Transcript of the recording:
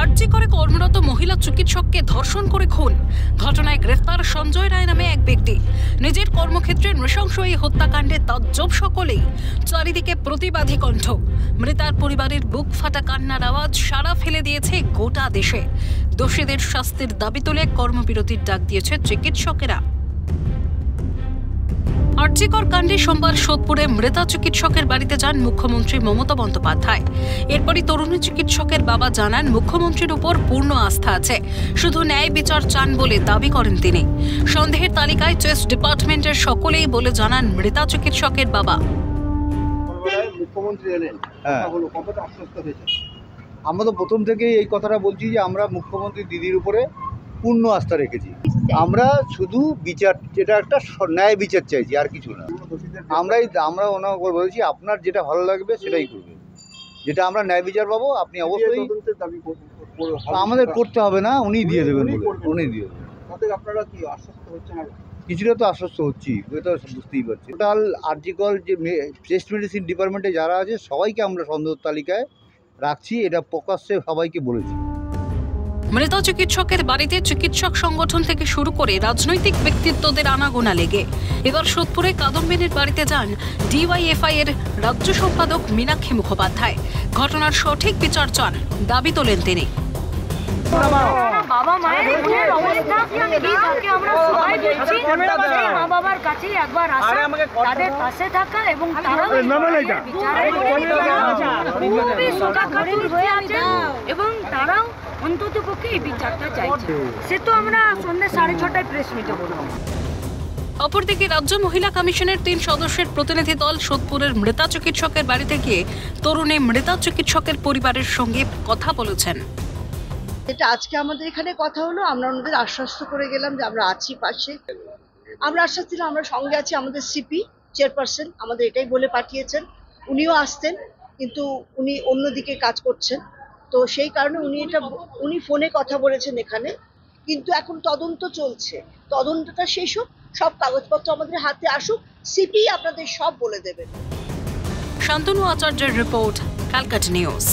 আরজি করে কর্মরত মহিলা চিকিৎসককে ধর্ষণ করে খুন। ঘটনায় গ্রেফতার সঞ্জয় রায় নামে এক ব্যক্তি। নিজের কর্মক্ষেত্রে নৃশংস এই হত্যাকাণ্ডে তাজ্জব সকলেই। চারিদিকে প্রতিবাদী কণ্ঠ। মৃতার পরিবারের বুক ফাটা কান্নার আওয়াজ সাড়া ফেলে দিয়েছে গোটা দেশে। দোষীদের শাস্তির দাবি তুলে কর্মবিরতির ডাক দিয়েছে চিকিৎসকেরা। আরজিকর কাণ্ডে সোমবার সোদপুরে মৃতা চিকিৎসকের বাড়িতে যান মুখ্যমন্ত্রী মমতা বন্দ্যোপাধ্যায়। এরপরই তরুণী চিকিৎসকের বাবা জানান, মুখ্যমন্ত্রীর উপর পূর্ণ আস্থা আছে, শুধু ন্যায় বিচার চান বলে দাবি করেন তিনি। সন্দেহের তালিকায় চেস্ট ডিপার্টমেন্টের সকলেই বলে জানান মৃতা চিকিৎসকের বাবা। মুখ্যমন্ত্রী এলেন, কতটা আশ্বস্ত হয়েছে? আমরা তো প্রথম থেকেই এই কথাটা বলছি যে আমরা মুখ্যমন্ত্রী দিদির উপরে পূর্ণ আস্থা রেখেছি। আমরা শুধু বিচার, যেটা একটা ন্যায় বিচার চাইছি, আর কিছু না। আমরা ওনাকে বলেছি আপনার যেটা ভালো লাগবে সেটাই করবে, যেটা আমরা ন্যায় বিচার পাবো আপনি অবশ্যই। আমাদের করতে হবে না, উনি দিয়ে দেবেন, উনি দিয়ে দেবেন। আপনারা কি আশ্বস্ত হচ্ছেন? কিছুটা তো আশ্বস্ত হচ্ছি, এটা বুঝতেই পারছি। টোটাল আরজিকর যে চেস্ট মেডিসিন ডিপার্টমেন্টে যারা আছে সবাইকে আমরা সন্দেহ তালিকায় রাখছি, এটা প্রকাশ্যে সবাইকে বলেছি। মৃত চিকিৎসকের বাড়িতে চিকিৎসক সংগঠন থেকে শুরু করে রাজনৈতিক ব্যক্তিত্বদের আনাগোনা লেগে এবার সোদপুরে কাদম্বিনীর বাড়িতে যান ডিওয়াইএফআই এর রাজ্য সম্পাদক মীনাক্ষী মুখোপাধ্যায়। ঘটনার সঠিক বিচার চান, দাবি তোলেন তিনি। বাবা মায়ের অবস্থা আমরা সবাই বলছি, মা বাবার কাছে একবার আসা, তাদের পাশে থাকা এবং তারাও খুবই শোকাকাতর হয়ে আছে এবং তারাও অন্তত পক্ষে এই বিচারটা চাইছে। সে তো আমরা সন্ধ্যে 6:30টায় প্রেস মিটে বললাম। অপরদিকে রাজ্য মহিলা কমিশনের 3 সদস্যের প্রতিনিধি দল সোদপুরের মৃতা চিকিৎসকের বাড়িতে গিয়ে তরুণী মৃতা চিকিৎসকের পরিবারের সঙ্গে কথা বলেছেন। এটা আজকে আমাদের এখানে কথা হলো, আমরা ওনাদের আশ্বস্ত করে গেলাম যে আমরা আছি পাশে। আমরা আশ্বাস দিলাম আমরা সঙ্গে আছি। আমাদের সিপি চেয়ারপারসন আমাদের এটাই বলে পাঠিয়েছেন, উনিও আসতেন কিন্তু উনি অন্যদিকে কাজ করছেন, তো সেই কারণে উনি ফোনে কথা বলেছেন এখানে। কিন্তু এখন তদন্ত চলছে, তদন্তটা শেষ হোক, সব কাগজপত্র আমাদের হাতে আসুক, সিপি আপনাদের সব বলে দেবেন। শান্তনু আচার্যের রিপোর্ট, ক্যালকাটা নিউজ।